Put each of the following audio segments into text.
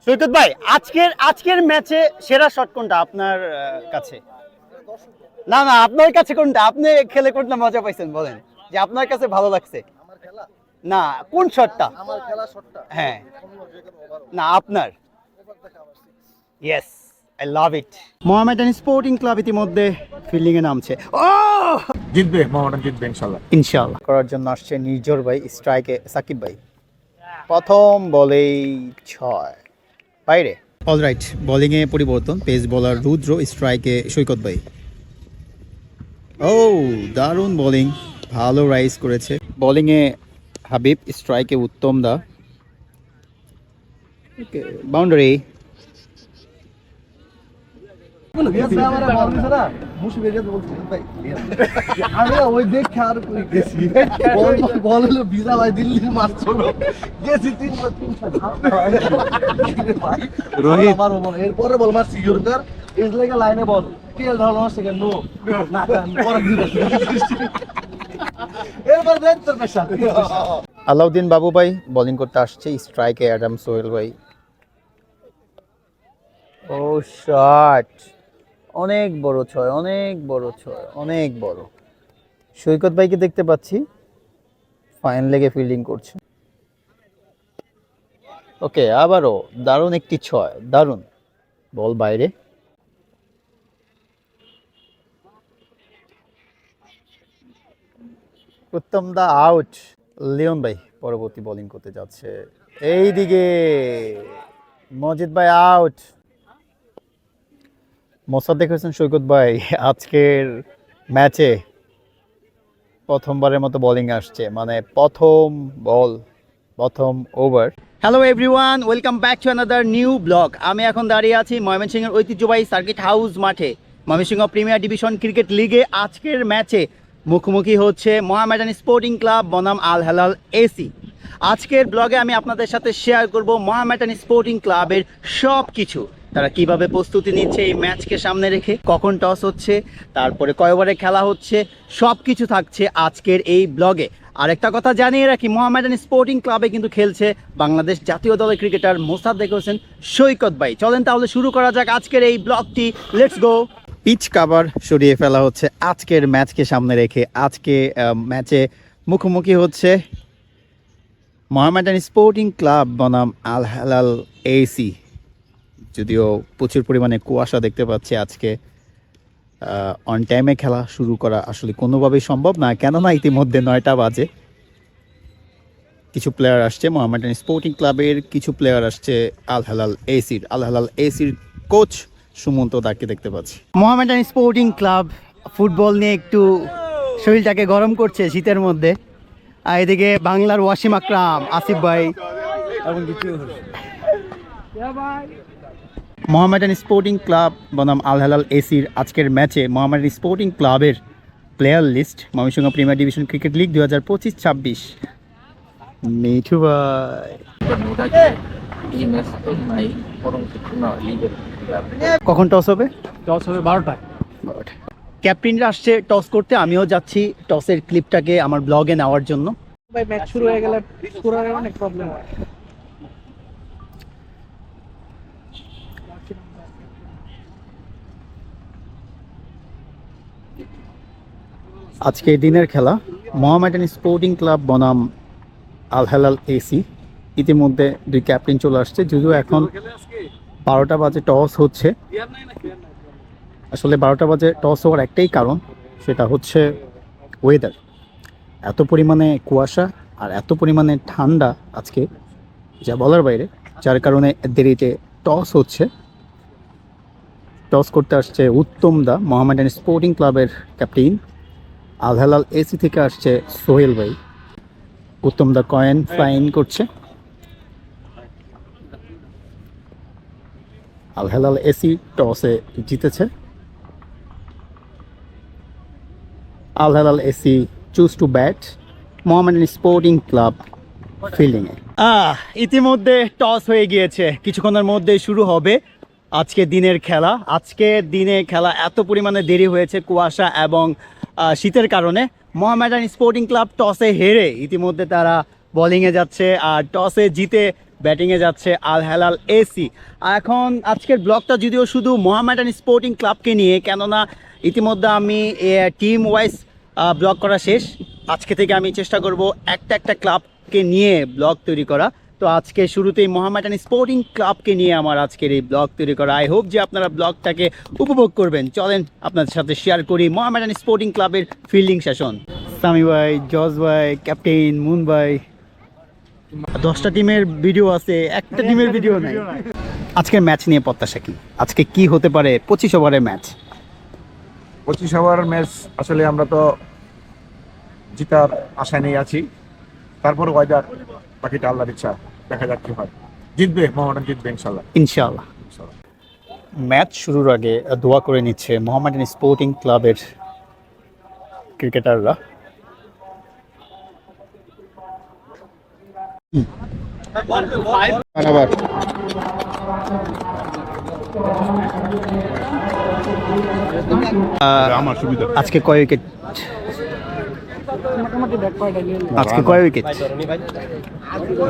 সৈকত ভাই, আজকের আজকের ম্যাচে সেরা শট কোনটা আপনার কাছে? না না, আপনার কাছে কোনটা? আপনি খেলে কোনটা মজা পাইছেন বলেন, যে আপনার কাছে ভালো লাগছে? আমার খেলা না, কোন শটটা? আমার খেলা শটটা হ্যাঁ, সম্ভব যে কোনো ওভার না আপনার। ওভার দেখা আমার six। Yes, I love it. Mohammedan sporting club ইতিমধ্যে ফিল্ডিং এ নামছে। ও জিতবে, মোহামেডান জিতবে ইনশাল্লাহ। ইনশাআল্লাহ। করার জন্য আসছে নির্ঝর ভাই, স্ট্রাইকে সাকিব ভাই। প্রথম বলেই 6 বাইরে। অলরাইট, বোলিংয়ে পরিবর্তন, পেস বোলার রুদ্র, স্ট্রাইকে সৈকত ভাই। ও দারুণ বোলিং, ভালো রাইজ করেছে। বোলিংয়ে হাবিব, স্ট্রাইকে উত্তম দা। বাউন্ডারি। আমি ওই দেখে আর কই গেছি বল হলো ভিসা ভাই দিল্লির মাছ ছোড়ো গেছি 3 রোহিত। আমার বল এরপরে বল মারছি ইউরকার ইজ লাইক আ লাইনে বল টিএল ধরলো না সেকেন্ড নো না পরে দিবে এরপর দেন তোর পেশা আলাউদ্দিন বাবু ভাই বোলিং করতে আসছে, স্ট্রাইকে অ্যাডাম সোহেল ভাই। ও শট, অনেক বড় ছয়, অনেক বড় ছয়, অনেক বড়। সৈকত ভাইকে দেখতে পাচ্ছি ফাইন লেগে ফিল্ডিং করছে। ওকে, আবারও দারুণ একটি ছয়, দারুণ বল বাইরে। উত্তম দা আউট। লিওন ভাই পরবর্তী বোলিং করতে যাচ্ছে। এইদিকে মজিদ ভাই আউট। মোসাদ্দেক দেখেছেন সৈকত ভাই আজকের ম্যাচে প্রথমবারের মতো বোলিং আসছে, মানে প্রথম বল, প্রথম over. Hello everyone, welcome back to another new blog. আমি এখন দাঁড়িয়ে আছি ময়মনসিংহের ঐতিহ্যবাহী সার্কিট হাউস মাঠে। ময়মনসিংহ প্রিমিয়ার ডিভিশন ক্রিকেট লিগে আজকের ম্যাচে মুখোমুখি হচ্ছে মোহামেডান স্পোর্টিং ক্লাব বনাম আল হেলাল এসি। আজকের ব্লগে আমি আপনাদের সাথে শেয়ার করব মোহামেডান স্পোর্টিং ক্লাবের সব কিছু। তারা কিভাবে প্রস্তুতি নিচ্ছে এই ম্যাচকে সামনে রেখে, কখন টস হচ্ছে, তারপরে কয় ওভারে খেলা হচ্ছে, সব কিছু থাকছে আজকের এই ব্লগে। আরেকটা কথা জানিয়ে রাখি, মোহামেডান স্পোর্টিং ক্লাবে কিন্তু খেলছে বাংলাদেশ জাতীয় দলের ক্রিকেটার মোসাদ্দেক হোসেন সৈকত ভাই। চলেন তাহলে শুরু করা যাক আজকের এই ব্লগটি, লেটস গো। পিচ কাভার সরিয়ে ফেলা হচ্ছে আজকের ম্যাচকে সামনে রেখে। আজকে ম্যাচে মুখোমুখি হচ্ছে মোহামেডান স্পোর্টিং ক্লাব বনাম আল হেলাল এসি। যদিও প্রচুর পরিমাণে কুয়াশা দেখতে পাচ্ছি আজকে, অন টাইমে খেলা শুরু করা আসলে কোনোভাবেই সম্ভব না, কেননা ইতিমধ্যে 9টা বাজে। কিছু প্লেয়ার আসছে মোহামেডান স্পোর্টিং ক্লাবের, কিছু প্লেয়ার আসছে আল হেলাল এসির। আল হেলাল এসির কোচ সুমন্ত দাকে দেখতে পাচ্ছি। মোহামেডান স্পোর্টিং ক্লাব ফুটবল নিয়ে একটু শরীরটাকে গরম করছে শীতের মধ্যে। আর এদিকে বাংলার ওয়াসিম আকরাম, আসিফ ভাই এবং কিছু মোহামেডান স্পোর্টিং ক্লাব বনাম আল হেলাল এসির আজকের ম্যাচে মোহামেডান স্পোর্টিং ক্লাবের player list Mymensingh premier division cricket league 2025-26। Mithu ভাই, কখন টস হবে? টস হবে 12টায়। ক্যাপ্টেনরা আসছে টস করতে, আমিও যাচ্ছি টসের ক্লিপটাকে আমার ব্লগে নেওয়ার জন্য। ভাই ম্যাচ শুরু হয়ে গেলে স্কোরারে অনেক প্রবলেম হয়। আজকে দিনের খেলা মোহামেডান স্পোর্টিং ক্লাব বনাম আল হেলাল এসি। ইতিমধ্যে দুই ক্যাপ্টেন চলে আসছে, যদিও এখন 12টা বাজে টস হচ্ছে। আসলে 12টা বাজে টস হওয়ার একটাই কারণ, সেটা হচ্ছে ওয়েদার। এত পরিমাণে কুয়াশা আর এত পরিমাণে ঠান্ডা আজকে, যা বলার বাইরে, যার কারণে দেরিতে টস হচ্ছে। টস করতে আসছে উত্তম দা, মোহামেডান স্পোর্টিং ক্লাবের ক্যাপ্টেন। আল হেলাল এসি থেকে আসছে সোহেল ভাই। উত্তম দা কয়েন ফ্লাইং করছে। আল হেলাল এসি টসে জিতেছে। Al Helal AC choose to bat, Mohammedan sporting club ফিল্ডিংয়ে। ইতিমধ্যে টস হয়ে গিয়েছে, কিছুক্ষণের মধ্যে শুরু হবে আজকে দিনের খেলা। আজকে দিনে খেলা এত পরিমাণে দেরি হয়েছে কুয়াশা এবং শীতের কারণে। মোহামেডান স্পোর্টিং ক্লাব টসে হেরে ইতিমধ্যে তারা বোলিংয়ে যাচ্ছে, আর টসে জিতে ব্যাটিংয়ে যাচ্ছে আল হেলাল এসি। এখন আজকের ব্লগটা যদিও শুধু মোহামেডান স্পোর্টিং ক্লাবকে নিয়ে, কেননা ইতিমধ্যে আমি টিম ওয়াইজ ব্লগ করা শেষ। আজকে থেকে আমি চেষ্টা করব একটা ক্লাবকে নিয়ে ব্লগ তৈরি করা। তো আজকে শুরুতেই মোহামেডান স্পোর্টিং ক্লাবকে নিয়ে আমার আজকের এই ব্লগ তৈরি করা। আই হোপ যে আপনারা ব্লগটাকে উপভোগ করবেন। চলেন আপনাদের সাথে শেয়ার করি মোহামেডান স্পোর্টিং ক্লাবের ফিল্ডিং সেশন। সামি ভাই, জজ ভাই, ক্যাপ্টেন মুন ভাই, 10টা টিমের ভিডিও আছে, একটা টিমের ভিডিও নাই। আজকের ম্যাচ নিয়ে প্রত্যাশা কি? আজকে কি হতে পারে 25 ওভারের ম্যাচ? 25 ওভার ম্যাচ আসলে আমরা তো জিতার আশায় নিয়ে আছি। তারপর ওয়েদার, বাকিটা আল্লাহর ইচ্ছা, দেখা যাক কি হয়। জিতবে, মোহামেডান জিতবে ইনশাল্লাহ। ইনশাআল্লাহ। ম্যাচ শুরুর আগে দোয়া করে নিচ্ছে মোহামেডান স্পোর্টিং ক্লাবের ক্রিকেটাররা। আমার সুবিধা আজকে কয় উইকেট? মোটামুটি ব্যাক কয়টা নিয়ে আজকে কয় উইকেট?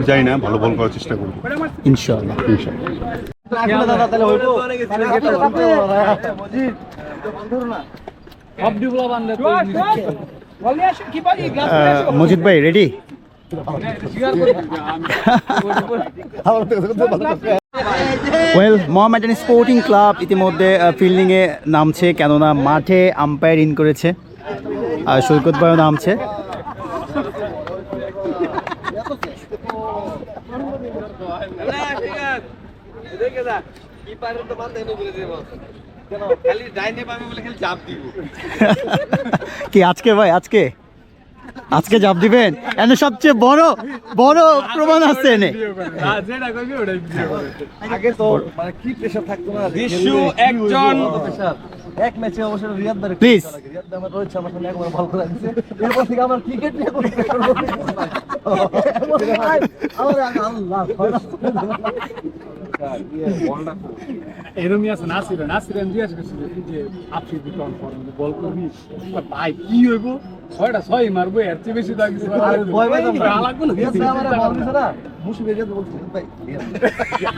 যাই না, ভালো বল করার চেষ্টা করবো ইনশাআল্লাহ। সব ডিগুলো বান্ধে বল নিয়ে আসো কি পারি গ্লাস নিয়ে আসো মজিদ ভাই ready? Well, Mohammedan sporting club ইতিমধ্যে ফিল্ডিংয়ে নামছে, কেননা মাঠে আম্পায়ার ইন করেছে। আর সৈকত ভাইও নামছে। কি আজকে ভাই, আজকে আজকে জাপ দিবেন? এনে সবচেয়ে বড় বড় প্রমাণ আছে এনে। আগে তো মানে কি প্রেসার থাকতো না, একজন এক ম্যাচে অবশ্য রিয়াদ দারে Please. রিয়াদ দা আমার রোহিত শর্মার সামনে একবার বল করে দিয়েছে। এরপর থেকে আমার ক্রিকেট নিয়ে কোনো প্রেসার আল্লাহ এরমই আছে নাসিরেন জিজ্ঞেস করছিল যে আপনি রিটার্ন করেন বল করবি, ভাই কি হইব 6টা 6 মারবো, এর চেয়ে বেশি দাগ কিছু ভয় পাই লাগবে না। রিয়াদ দা আমার বল দিছে না, মুশফিক রিয়াদ বলছে ভাই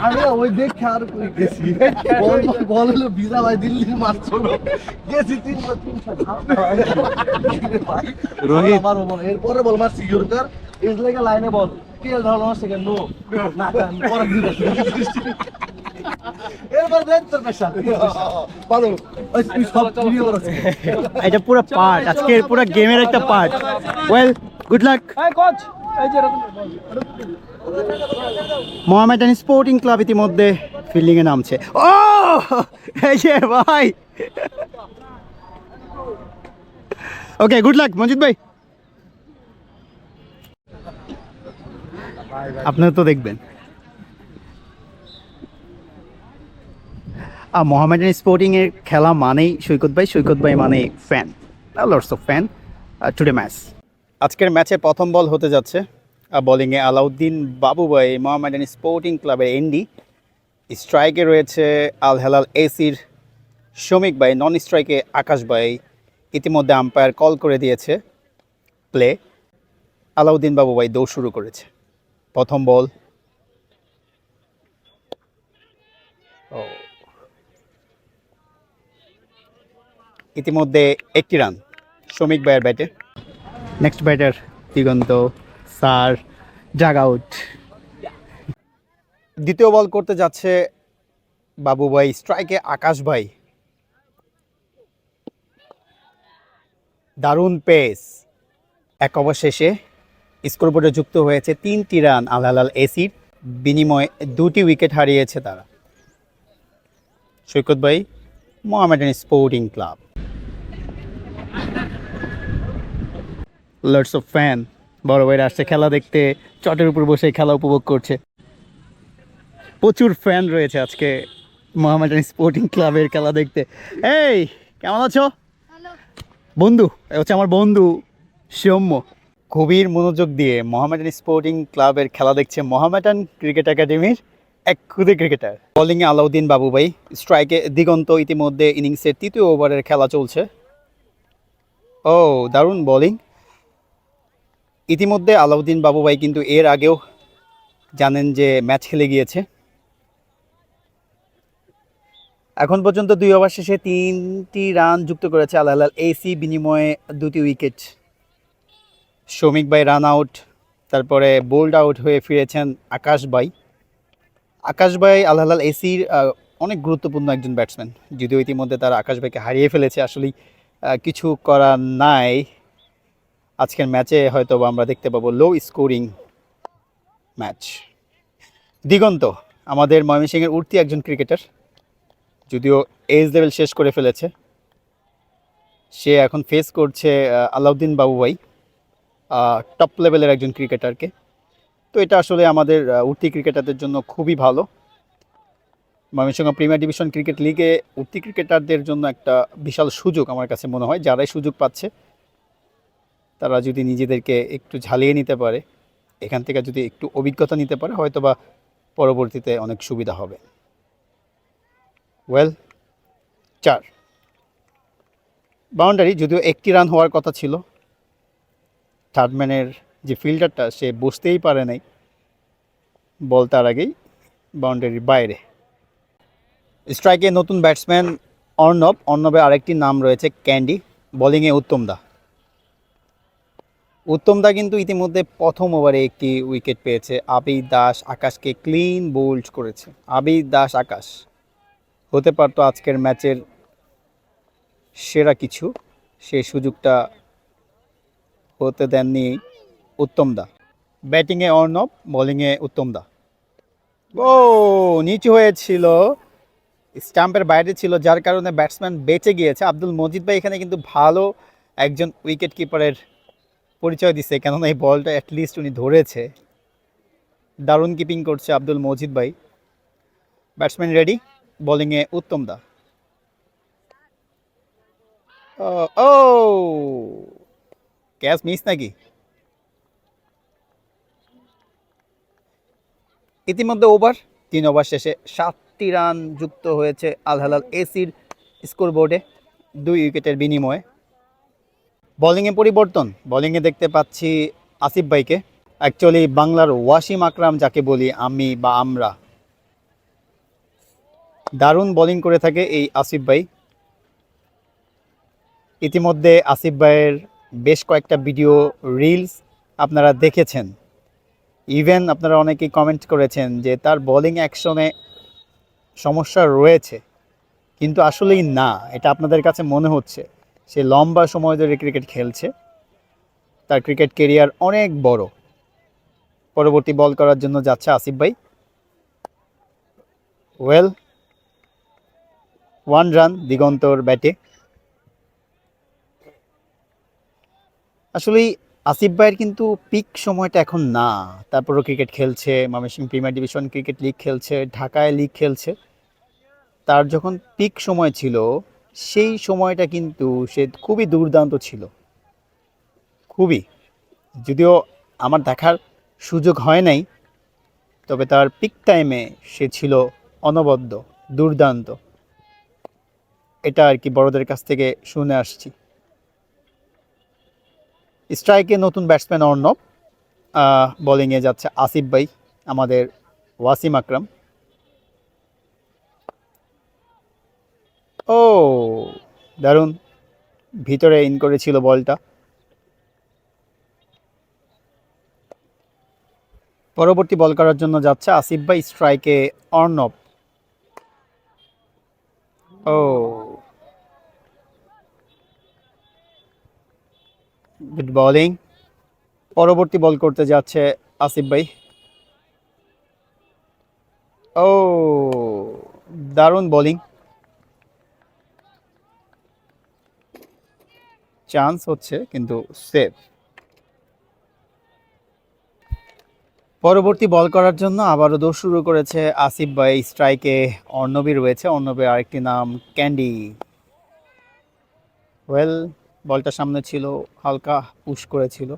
আমি না ওই দেখে আর কই গেছি, বল হলো ভিজা ভাই দিল্লির মাঠ ছোট গেছি 3 রোহিত আমার বল এরপরে বল মারছি ইউরকার ইজ লাইক আ লাইনে বল কেল ধরল আমার সেকেন্ড নো না পরে দিল এরপর দেন তোর পেশা পালো ওই তুই সব ভিডিও করছিস এটা পুরো পার্ট, আজকের পুরো গেমের একটা পার্ট। Well, good luck. এই কোচ এই যে এরকম মোহামেডান স্পোর্টিং ক্লাব ইতিমধ্যে ফিল্ডিংয়ে নামছে। ও এই যে ভাই, ওকে গুড লাক মজিদ ভাই। আপনারা তো দেখবেন মোহামেডান স্পোর্টিং এর খেলা মানেই সৈকত ভাই মানে fan, lots of fan today match. আজকের ম্যাচে প্রথম বল হতে যাচ্ছে। বোলিংয়ে আলাউদ্দিন বাবু ভাই মোহামেডান স্পোর্টিং ক্লাবের এনডি। স্ট্রাইকে রয়েছে আল হেলাল এসির শমিক ভাই, নন স্ট্রাইকে আকাশ ভাই। ইতিমধ্যে আম্পায়ার কল করে দিয়েছে প্লে। আলাউদ্দিন বাবু ভাই দৌড় শুরু করেছে। প্রথম বল, ইতিমধ্যে 1টি রান শমিক ভাইয়ের ব্যাটে। নেক্সট ব্যাটার দিগন্ত স্যার, জাগ আউট। দ্বিতীয় বল করতে যাচ্ছে বাবু ভাই, স্ট্রাইকে আকাশ ভাই। দারুণ পেস। এক ওভার শেষে স্কোরবোর্ডে যুক্ত হয়েছে 3টি রান আল হেলাল এসির বিনিময়ে 2টি উইকেট হারিয়েছে তারা। সৈকত ভাই, Mohammedan sporting club. Lots of fan, বড় ভাইরা আসছে খেলা দেখতে, চটের উপর বসে খেলা উপভোগ করছে। প্রচুর ফ্যান রয়েছে আজকে মোহামেডান স্পোর্টিং ক্লাবের খেলা দেখতে। এই কেমন আছো বন্ধু? এ হচ্ছে আমার বন্ধু সৌম্য। গভীর মনোযোগ দিয়ে মোহামেডান স্পোর্টিং ক্লাবের খেলা দেখছে মোহামেডান ক্রিকেট একাডেমির এক খুদে ক্রিকেটার। বোলিংয়ে আলাউদ্দিন বাবু ভাই, স্ট্রাইকে দিগন্ত। ইতিমধ্যে ইনিংসের 3য় ওভারের খেলা চলছে। ও দারুণ বোলিং। ইতিমধ্যে আলাউদ্দিন বাবু ভাই কিন্তু এর আগেও জানেন যে ম্যাচ খেলে গিয়েছে। এখন পর্যন্ত 2 ওভার শেষে 3টি রান যুক্ত করেছে আল হিলাল এসি, বিনিময়ে 2টি উইকেট। শৌমিক ভাই রান আউট, তারপরে বোল্ড আউট হয়ে ফিরেছেন আকাশ ভাই। আকাশ ভাই আল হিলাল এসির অনেক গুরুত্বপূর্ণ একজন ব্যাটসম্যান, যদিও ইতিমধ্যে তারা আকাশ ভাইকে হারিয়ে ফেলেছে। আসলেই কিছু করার নাই। আজকের ম্যাচে হয়তো আমরা দেখতে পাবো লো স্কোরিং ম্যাচ। দিগন্ত আমাদের ময়মনসিংহের উঠতি একজন ক্রিকেটার, যদিও এজ লেভেল শেষ করে ফেলেছে। সে এখন ফেস করছে আলাউদ্দিন বাবু ভাই, টপ লেভেলের একজন ক্রিকেটারকে। তো এটা আসলে আমাদের উঠতি ক্রিকেটারদের জন্য খুবই ভালো। ময়মনসিংহ প্রিমিয়ার ডিভিশন ক্রিকেট লিগে উঠতি ক্রিকেটারদের জন্য একটা বিশাল সুযোগ আমার কাছে মনে হয়। যারাই সুযোগ পাচ্ছে তারা যদি নিজেদেরকে একটু ঝালিয়ে নিতে পারে, এখান থেকে যদি একটু অভিজ্ঞতা নিতে পারে, হয়তো বা পরবর্তীতে অনেক সুবিধা হবে। ওয়েল, 4 বাউন্ডারি, যদিও 1টি রান হওয়ার কথা ছিল। থার্ডম্যানের যে ফিল্ডারটা সে বসতেই পারে নাই, বল তার আগেই বাউন্ডারির বাইরে। স্ট্রাইকে নতুন ব্যাটসম্যান অর্ণবের আরেকটি নাম রয়েছে ক্যান্ডি, বোলিংয়ে উত্তম দা কিন্তু ইতিমধ্যে প্রথম ওভারে একটি উইকেট পেয়েছে। আবির দাস আকাশকে ক্লিন বোল্ড করেছে। আবির দাস আকাশ হতে পারতো আজকের ম্যাচের সেরা কিছু, সেই সুযোগটা হতে দেননি উত্তম দা। ব্যাটিংয়ে অর্ণব, বোলিংয়ে উত্তম দা। ও নিচু হয়েছিল, স্টাম্পের বাইরে ছিল, যার কারণে ব্যাটসম্যান বেঁচে গিয়েছে। আব্দুল মজিদ ভাই এখানে কিন্তু ভালো একজন উইকেট কিপারের পরিচয় দিচ্ছে, কেননা এই বলটা অ্যাটলিস্ট উনি ধরেছে। দারুণ কিপিং করছে আব্দুল মজিদ ভাই। ব্যাটসম্যান রেডি, বোলিংয়ে উত্তম দা। ও ক্যাচ মিস নাকি? ইতিমধ্যে 3 ওভার শেষে 7টি রান যুক্ত হয়েছে আল হিলাল এসির স্কোরবোর্ডে 2 উইকেটের বিনিময়ে। বোলিংয়ে পরিবর্তন, বোলিংয়ে দেখতে পাচ্ছি আসিফ ভাইকে, অ্যাকচুয়ালি বাংলার ওয়াসিম আকরাম যাকে বলি আমি বা আমরা। দারুণ বোলিং করে থাকে এই আসিফ ভাই। ইতিমধ্যে আসিফ ভাইয়ের বেশ কয়েকটা ভিডিও রিলস আপনারা দেখেছেন। ইভেন আপনারা অনেকেই কমেন্ট করেছেন যে তার বোলিং অ্যাকশনে সমস্যা রয়েছে, কিন্তু আসলেই না, এটা আপনাদের কাছে মনে হচ্ছে। সে লম্বা সময় ধরে ক্রিকেট খেলছে, তার ক্রিকেট কেরিয়ার অনেক বড়। পরবর্তী বল করার জন্য যাচ্ছে আসিফ ভাই। ওয়েল, 1 রান দিগন্তর ব্যাটে। আসলেই আসিফ ভাইয়ের কিন্তু পিক সময়টা এখন না, তারপরও ক্রিকেট খেলছে, Mymensingh premier division cricket league খেলছে, ঢাকায় লিগ খেলছে। তার যখন পিক সময় ছিল সেই সময়টা কিন্তু সে খুবই দুর্দান্ত ছিল, খুবই। যদিও আমার দেখার সুযোগ হয় নাই, তবে তার পিক টাইমে সে ছিল অনবদ্য, দুর্দান্ত। এটা আর কি বড়দের কাছ থেকে শুনে আসছি। স্ট্রাইকে নতুন ব্যাটসম্যান অর্ণব, বোলিংয়ে যাচ্ছে আসিফ ভাই, আমাদের ওয়াসিম আকরাম। ও দারুণ, ভিতরে ইন করেছিল বলটা। পরবর্তী বল করার জন্য যাচ্ছে আসিফ ভাই, স্ট্রাইকে অর্ণব। ও গুড বোলিং। পরবর্তী বল করতে যাচ্ছে আসিফ ভাই। ও দারুণ বোলিং, চান্স হচ্ছে কিন্তু সেভ। পরবর্তী বল করার জন্য আবারও দৌড় শুরু করেছে আসিফ ভাই। স্ট্রাইকে অর্ণবী রয়েছে, অর্ণবের আরেকটি নাম ক্যান্ডি। ওয়েল, বলটা সামনে ছিল, হালকা পুশ করেছিল।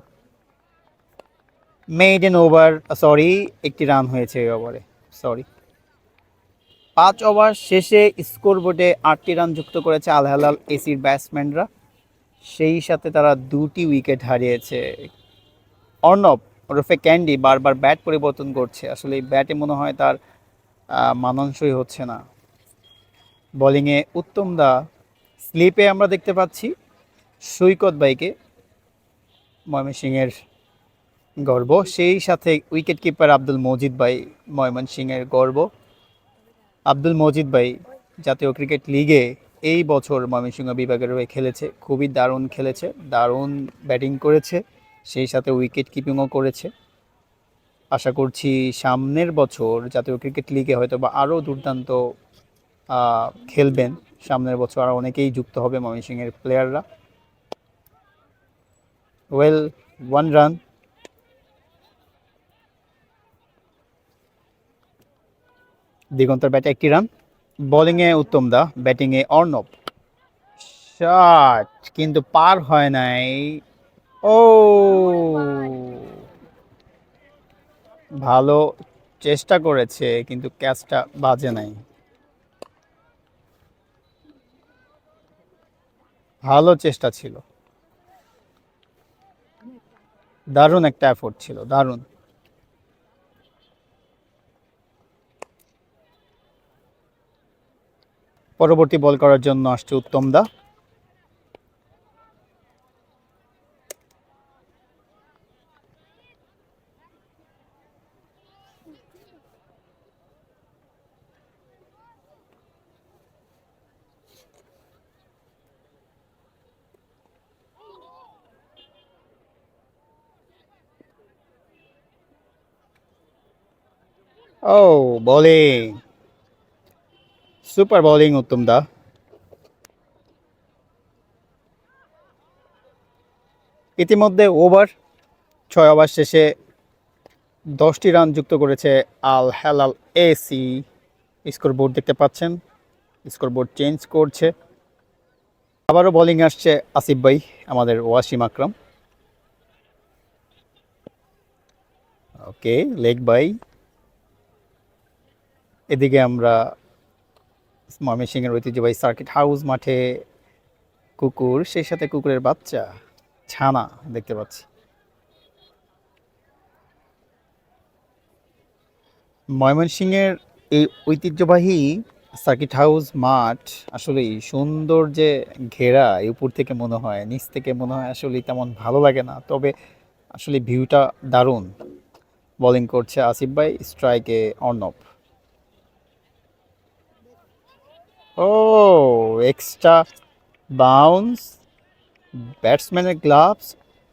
মেইডেন ওভার, সরি, একটি রান হয়েছে এই ওভারে, সরি। 5 ওভার শেষে স্কোরবোর্ডে 8টি রান যুক্ত করেছে আল হিলাল এসির ব্যাটসম্যানরা, সেই সাথে তারা 2টি উইকেট হারিয়েছে। অর্ণব ওরফে ক্যান্ডি বারবার ব্যাট পরিবর্তন করছে, আসলে এই ব্যাটে মনে হয় তার মানানসই হচ্ছে না। বোলিংয়ে উত্তম দা, স্লিপে আমরা দেখতে পাচ্ছি সৈকত ভাইকে, ময়মনসিংহের গর্ব, সেই সাথে উইকেট কিপার আব্দুল মজিদ ভাই, ময়মনসিংহের গর্ব। আব্দুল মজিদ ভাই জাতীয় ক্রিকেট লিগে এই বছর ময়মনসিংহ বিভাগের হয়ে খেলেছে, খুবই দারুণ খেলেছে, দারুণ ব্যাটিং করেছে, সেই সাথে উইকেট কিপিংও করেছে। আশা করছি সামনের বছর জাতীয় ক্রিকেট লিগে হয়তো বা আরও দুর্দান্ত খেলবেন। সামনের বছর আরও অনেকেই যুক্ত হবে ময়মনসিংহের প্লেয়াররা। Well, 1 run. দিগন্তর ব্যাটে 1টি রান। বোলিংয়ে উত্তম দা, ব্যাটিংয়ে অর্ণব। শট কিন্তু পার হয় নাই। ও, ভালো চেষ্টা করেছে কিন্তু ক্যাচটা বাজে নাই। ভালো চেষ্টা ছিল, দারুণ একটা এফোর্ট ছিল, দারুণ। পরবর্তী বল করার জন্য আসছে উত্তম দা। ও, বোলিং, সুপার বোলিং উত্তম দা। ইতিমধ্যে 6 ওভার শেষে 10টি রান যুক্ত করেছে আল হেলাল এসি। স্কোর বোর্ড দেখতে পাচ্ছেন, স্কোর বোর্ড চেঞ্জ করছে। আবারও বোলিং আসছে আসিফ ভাই, আমাদের ওয়াসিম আকরাম। ওকে, লেগ বাই। এদিকে আমরা ময়মনসিংহের ঐতিহ্যবাহী সার্কিট হাউস মাঠে কুকুর, সেই সাথে কুকুরের বাচ্চা, ছানা দেখতে পাচ্ছি। ময়মনসিংহের এই ঐতিহ্যবাহী সার্কিট হাউস মাঠ আসলেই সুন্দর, যে ঘেরা, এই উপর থেকে মনে হয়, নিচ থেকে মনে হয় আসলে তেমন ভালো লাগে না, তবে আসলে ভিউটা দারুণ। বোলিং করছে আসিফ ভাই, স্ট্রাইকে অর্ণব। ও, এক্সট্রা বাউন্স, ব্যাটসম্যানের গ্লাভস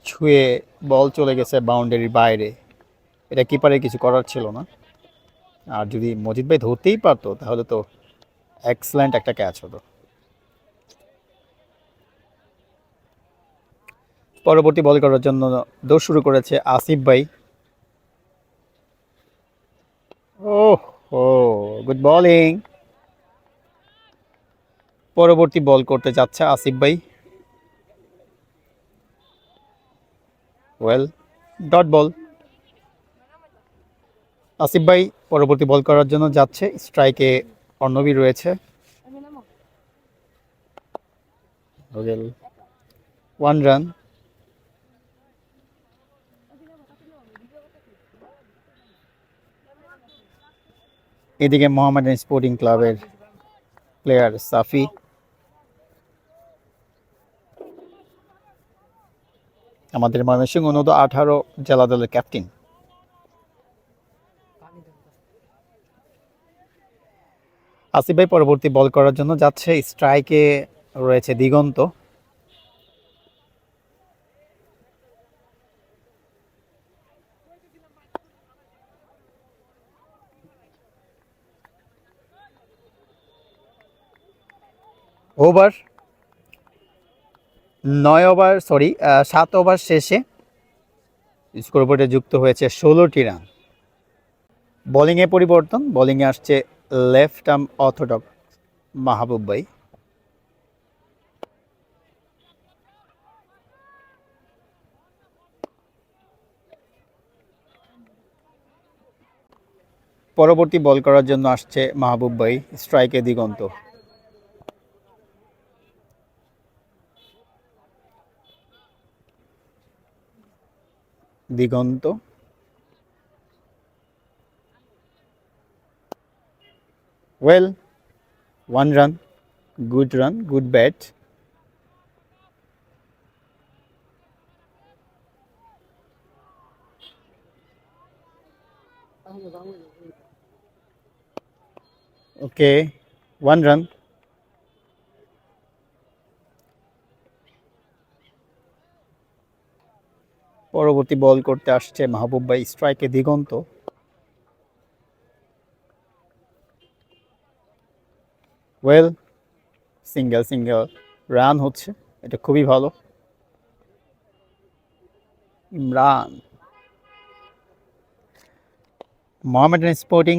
ছুঁয়ে বল চলে গেছে বাউন্ডারির বাইরে। এটা কিপারের কিছু করার ছিল না, আর যদি মজিদ ভাই ধরতেই পারতো তাহলে তো এক্সেলেন্ট একটা ক্যাচ হতো। পরবর্তী বল করার জন্য দৌড় শুরু করেছে আসিফ ভাই। ওহ, ও, গুড বোলিং। পরবর্তী বল করতে যাচ্ছে আসিফ ভাই। Well, dot ball. আসিফ ভাই পরবর্তী বল করার জন্য যাচ্ছে, স্ট্রাইকে অর্ণবী রয়েছে। Well, 1 run. এদিকে মোহামেডান স্পোর্টিং ক্লাবের প্লেয়ার সাফি। আমাদের ময়মনসিংহ অনূর্ধ্ব-18 জেলা দলের ক্যাপ্টেন। আসিফ ভাই পরবর্তী বল করার জন্য যাচ্ছে, স্ট্রাইকে রয়েছে দিগন্ত। ওভার 7 ওভার শেষে স্কোরবোর্ডে যুক্ত হয়েছে 16টি রান। বোলিংয়ে পরিবর্তন, বোলিংয়ে আসছে লেফট আর্ম অর্থোডক্স মাহবুব ভাই। পরবর্তী বল করার জন্য আসছে মাহবুব ভাই, স্ট্রাইকে Diganta. Diganta well, 1 run, good run, good bat. Okay, 1 run. পরবর্তী বল করতে আসছে মাহবুব ভাই, স্ট্রাইকে Diganta. Well, single single run হচ্ছে, এটা খুবই ভালো। ইমরান, মোহামেডান স্পোর্টিং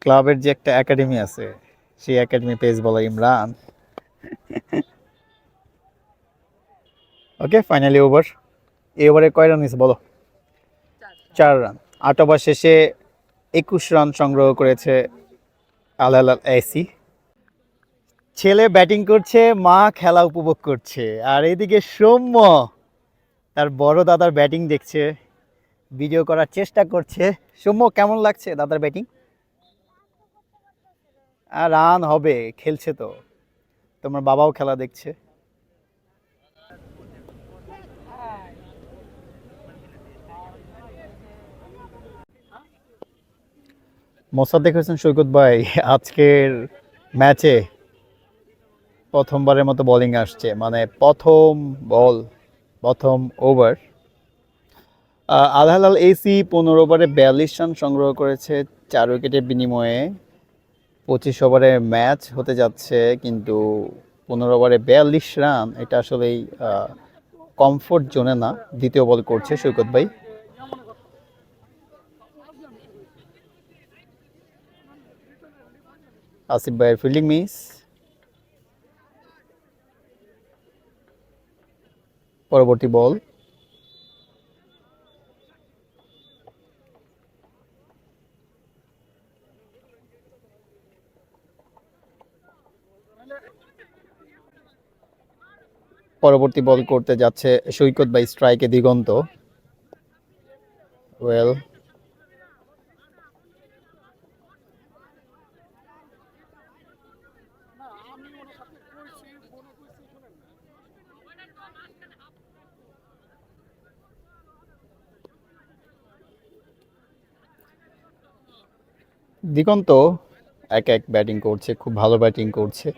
ক্লাবের যে একটা একাডেমি আছে, সেই একাডেমি পেস বলার ইমরান। ওকে, ফাইনালি ওভার। এই ওভারে কয় রান হয়েছে বলো? 4 রান। 8 ওভার শেষে 21 রান সংগ্রহ করেছে আল হিলাল এসি। ছেলে ব্যাটিং করছে, মা খেলা উপভোগ করছে, আর এদিকে সৌম্য তার বড় দাদার ব্যাটিং দেখছে, ভিডিও করার চেষ্টা করছে। সৌম্য, কেমন লাগছে দাদার ব্যাটিং? আর রান হবে, খেলছে তো, তোমার বাবাও খেলা দেখছে। মোসাদ্দেক হোসেন সৈকত ভাই আজকের ম্যাচে প্রথমবারের মতো বোলিং আসছে, মানে প্রথম বল, প্রথম ওভার। আল হিলাল এসি 15 ওভারে 42 রান সংগ্রহ করেছে 4 উইকেটের বিনিময়ে। 25 ওভারে ম্যাচ হতে যাচ্ছে, কিন্তু 15 ওভারে 42 রান, এটা আসলেই কমফোর্ট জোনে না। দ্বিতীয় বল করছে সৈকত ভাই। আসিফ ভাইয়ের ফিল্ডিং মিস। পরবর্তী বল। পরবর্তী বল করতে যাচ্ছে সৈকত ভাই, স্ট্রাইকে দিগন্ত। ওয়েল, দিগন্ত এক এক ব্যাটিং করছে, খুব ভালো ব্যাটিং করছে।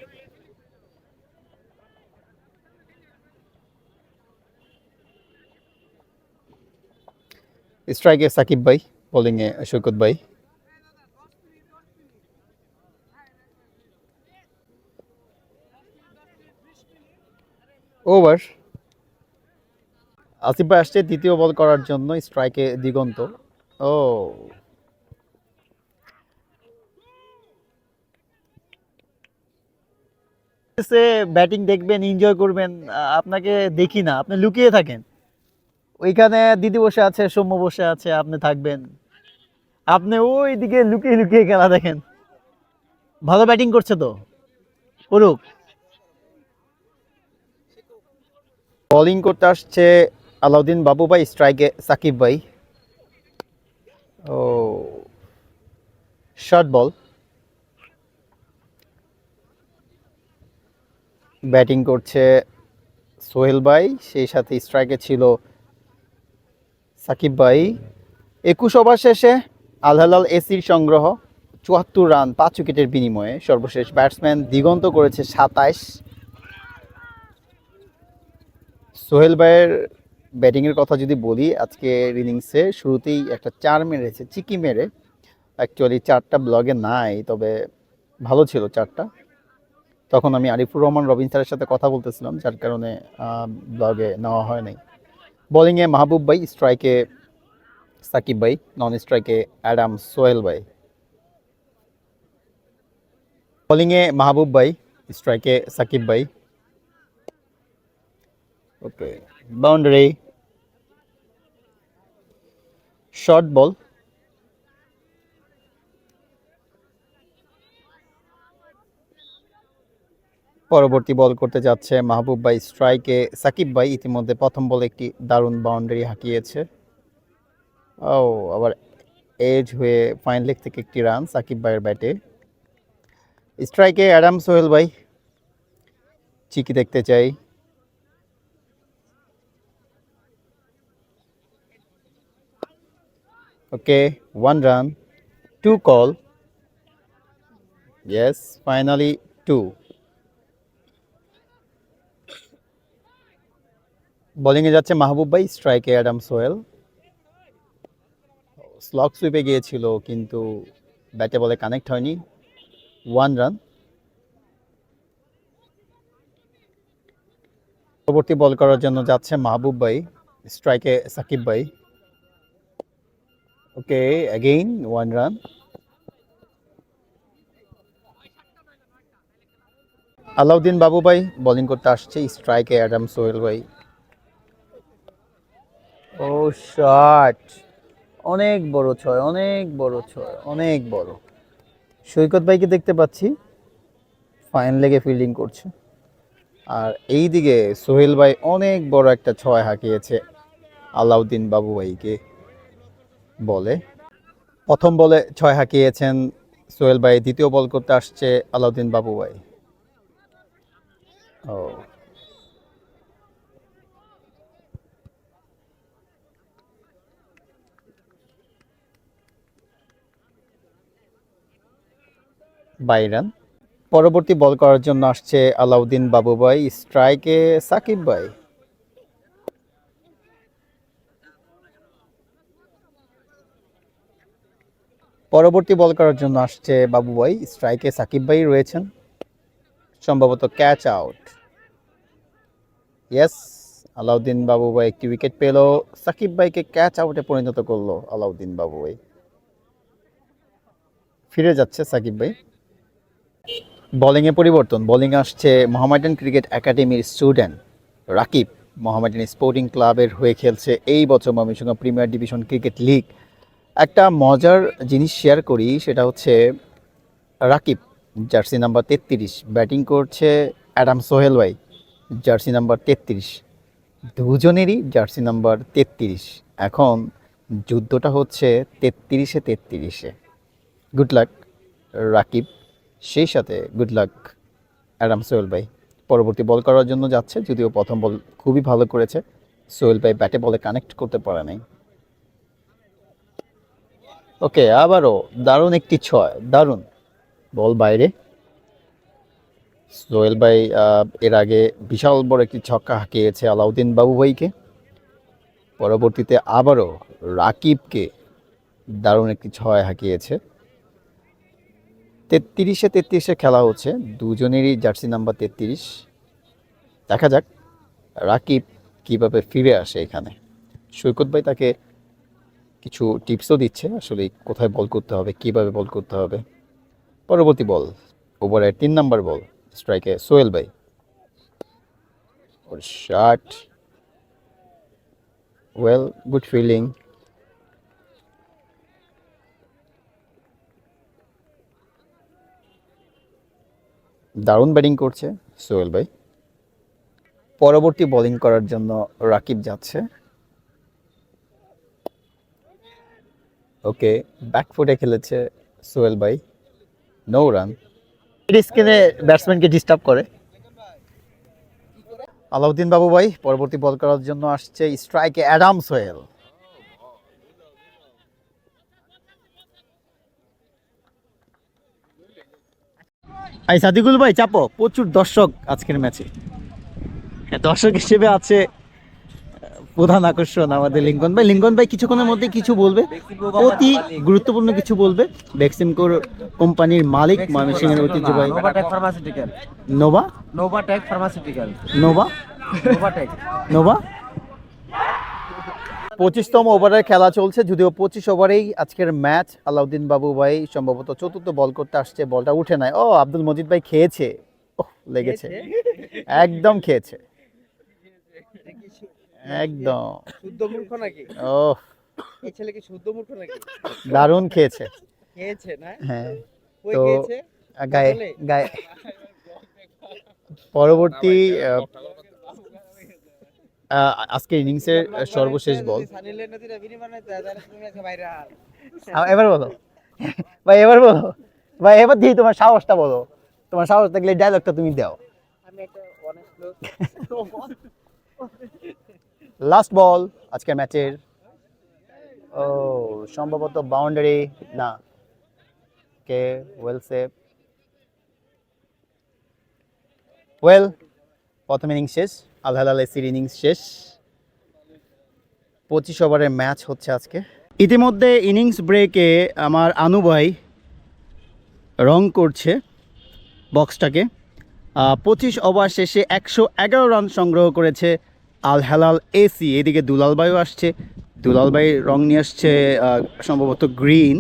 স্ট্রাইকে সাকিব ভাই, বোলিংয়ে সৈকত ভাই। ওভার। আসিফ ভাই আসছে দ্বিতীয় বল করার জন্য, স্ট্রাইকে দিগন্ত। ও, ব্যাটিং দেখবেন, এনজয় করবেন, আপনাকে দেখি না, আপনি লুকিয়ে থাকেন। ওইখানে দিদি বসে আছে, সৌম্য বসে আছে, আপনি থাকবেন, আপনি ওই দিকে লুকিয়ে লুকিয়ে খেলা দেখেন। ভালো ব্যাটিং করছে তো, করুক। বোলিং করতে আসছে আলাউদ্দিন বাবু ভাই, স্ট্রাইকে সাকিব ভাই। ও, শর্ট বল। ব্যাটিং করছে সোহেল ভাই, সেই সাথে স্ট্রাইকে ছিল সাকিব ভাই। 21 ওভার শেষে আল হিলাল এসির সংগ্রহ 74 রান 5 উইকেটের বিনিময়ে। সর্বশেষ ব্যাটসম্যান দিগন্ত করেছে 27। সোহেল ভাইয়ের ব্যাটিংয়ের কথা যদি বলি, আজকে ইনিংসে শুরুতেই একটা 4 মেরেছে, চিকি মেরে। অ্যাকচুয়ালি 4টা ব্লগে নাই, তবে ভালো ছিল 4টা। তখন আমি আরিফুর রহমান রবিন স্যারের সাথে কথা বলতেছিলাম, যার কারণে ব্লগে নেওয়া হয় নাই। বোলিংয়ে মাহবুব ভাই, স্ট্রাইকে সাকিব ভাই, নন স্ট্রাইকে অ্যাডাম সোহেল ভাই। বোলিংয়ে মাহবুব ভাই, স্ট্রাইকে সাকিব ভাই। ওকে, বাউন্ডারি। Short ball. পরবর্তী বল করতে যাচ্ছে মাহবুব ভাই, স্ট্রাইকে সাকিব ভাই। ইতিমধ্যে প্রথম বলে একটি দারুণ বাউন্ডারি হাঁকিয়েছে। ও, আবার এজ হয়ে ফাইন লেগ থেকে একটি রান সাকিব ভাইয়ের ব্যাটে। স্ট্রাইকে অ্যাডাম সোহেল ভাই, চিকি দেখতে চাই। ওকে, 1 রান, 2 কল। Yes, finally 2। বোলিংয়ে যাচ্ছে মাহবুব ভাই, স্ট্রাইকে অ্যাডাম সোহেল। স্লগ সুইপে গিয়েছিল কিন্তু ব্যাটে বলে কানেক্ট হয়নি। 1 রান। পরবর্তী বল করার জন্য যাচ্ছে মাহবুব ভাই, স্ট্রাইকে সাকিব ভাই। ওকে, অ্যাগেইন 1 রান। আলাউদ্দিন বাবু ভাই বোলিং করতে আসছে, স্ট্রাইকে অ্যাডাম সোহেল ভাই। ও শট, অনেক বড় ছয়, অনেক বড় ছয়, অনেক বড়। সৈকত ভাইকে দেখতে পাচ্ছি ফাইন লেগে ফিল্ডিং করছে, আর এই দিকে সোহেল ভাই অনেক বড় একটা ছয় হাঁকিয়েছে আলাউদ্দিন বাবু ভাইকে বলে। প্রথম বলে ছয় হাঁকিয়েছেন সোহেল ভাই, দ্বিতীয় বল করতে আসছে আলাউদ্দিন বাবু ভাই। ও, বাই রান। পরবর্তী বল করার জন্য আসছে আলাউদ্দিন বাবু ভাই, স্ট্রাইকে সাকিব ভাই। পরবর্তী বল করার জন্য আসছে বাবু ভাই, স্ট্রাইকে সাকিব ভাই রয়েছেন, সম্ভবত ক্যাচ আউট। ইয়েস, আলাউদ্দিন বাবু ভাই একটি উইকেট পেল, সাকিব ভাইকে ক্যাচ আউটে পরিণত করলো আলাউদ্দিন বাবু ভাই। ফিরে যাচ্ছে সাকিব ভাই। বোলিংয়ে পরিবর্তন, বোলিং আসছে মোহামেডান ক্রিকেট একাডেমির স্টুডেন্ট রাকিব। মোহামেডান স্পোর্টিং ক্লাবের হয়ে খেলছে এই বছর Mymensingh premier division cricket league. একটা মজার জিনিস শেয়ার করি, সেটা হচ্ছে রাকিব জার্সি নাম্বার 33, ব্যাটিং করছে অ্যাডাম সোহেল ভাই জার্সি নাম্বার 33, দুজনেরই জার্সি নাম্বার 33। এখন যুদ্ধটা হচ্ছে 33-এ। গুড লাক রাকিব, সেই সাথে গুড লাক অ্যাডাম সোহেল ভাই। পরবর্তী বল করার জন্য যাচ্ছে, যদিও প্রথম বল খুবই ভালো করেছে, সোহেল ভাই ব্যাটে বলে কানেক্ট করতে পারে নাই। ওকে, আবারও দারুণ একটি ছয়, দারুণ বল বাইরে। সোহেল ভাই এর আগে বিশাল বড় একটি ছক্কা হাঁকিয়েছে আলাউদ্দিন বাবু ভাইকে। পরবর্তীতে আবারও রাকিবকে দারুণ একটি ছয় হাঁকিয়েছে। 33-এ খেলা হচ্ছে, দুজনেরই জার্সি নাম্বার 33। দেখা যাক রাকিব কিভাবে ফিরে আসে এখানে। সৈকত ভাই তাকে কিছু টিপসও দিচ্ছে, আসলে কোথায় বল করতে হবে, কিভাবে বল করতে হবে। পরবর্তী বল, ওভারের 3 নম্বর বল, স্ট্রাইকে সোহেল ভাই। ওর শট, ওয়েল, গুড ফিল্ডিং। দারুণ ব্যাটিং করছে সোহেল ভাই। পরবর্তী বোলিং করার জন্য রাকিব যাচ্ছে। ওকে, ব্যাকফুটে খেলেছে সোহেল ভাই, নো রান। স্ক্রিনে ব্যাটসম্যানকে ডিস্টার্ব করে। আলাউদ্দিন বাবু ভাই পরবর্তী বল করার জন্য আসছে, স্ট্রাইকে অ্যাডাম সোহেল। সাদিকুল ভাই চাপো, প্রচুর দর্শক আজকের ম্যাচে। দর্শক হিসেবে আছে প্রধান আকর্ষণ আমাদের লিঙ্কন ভাই। লিঙ্কন ভাই কিছুক্ষণের মধ্যে কিছু বলবে, অতি গুরুত্বপূর্ণ কিছু বলবে। বেক্সিমকোর কোম্পানির মালিক, ময়মনসিংহের ঐতিহ্যবাহী নোভাটেক ফার্মাসিউটিক্যাল। নোভা নোভাটেক ফার্মাসিউটিক্যাল। নোভা নোভাটেক। নোভা 25তম ওভারের খেলা চলছে, যদিও 25 ওভারেই আজকের ম্যাচ। আলাউদ্দিন বাবু ভাই সম্ভবত চতুর্থ বল করতে আসছে, বলটা উঠে নাই। ও, আব্দুল মজিদ ভাই খেয়েছে, ওহ লেগেছে, একদম খেয়েছে, একদম শুদ্ধ মূর্খ নাকি? ও, এই ছেলে কি শুদ্ধ মূর্খ নাকি? দারুণ খেয়েছে। খেয়েছে না? হ্যাঁ, কই তো খেয়েছে? গায়ে গায়ে পরবর্তী আজকের ইনিংসের সর্বশেষ বল। সানি লেনদিরা বিনি বানাইতে তাহলে তুমি আজকে বাইরে আল। এবার বলো ভাই, এবার বলো ভাই, এবার দিয়ে তোমার সাহসটা বলো। তোমার সাহস থাকলে ডায়লগটা তুমি দাও। লাস্ট বল আজকের ম্যাচের। ও সম্ভবত বাউন্ডারি না, কে ওয়েল সেভ। ওয়েল প্রথম ইনিংস শেষ, আল হেলাল এসির ইনিংস শেষ। 25 ওভারের ম্যাচ হচ্ছে আজকে। ইতিমধ্যে ইনিংস ব্রেকে আমার আনু ভাই রং করছে বক্সটাকে। 25 ওভার শেষে 111 রান সংগ্রহ করেছে আল হেলাল এসি। এদিকে দুলাল ভাইও আসছে, দুলাল ভাই রং নিয়ে আসছে সম্ভবত গ্রিন।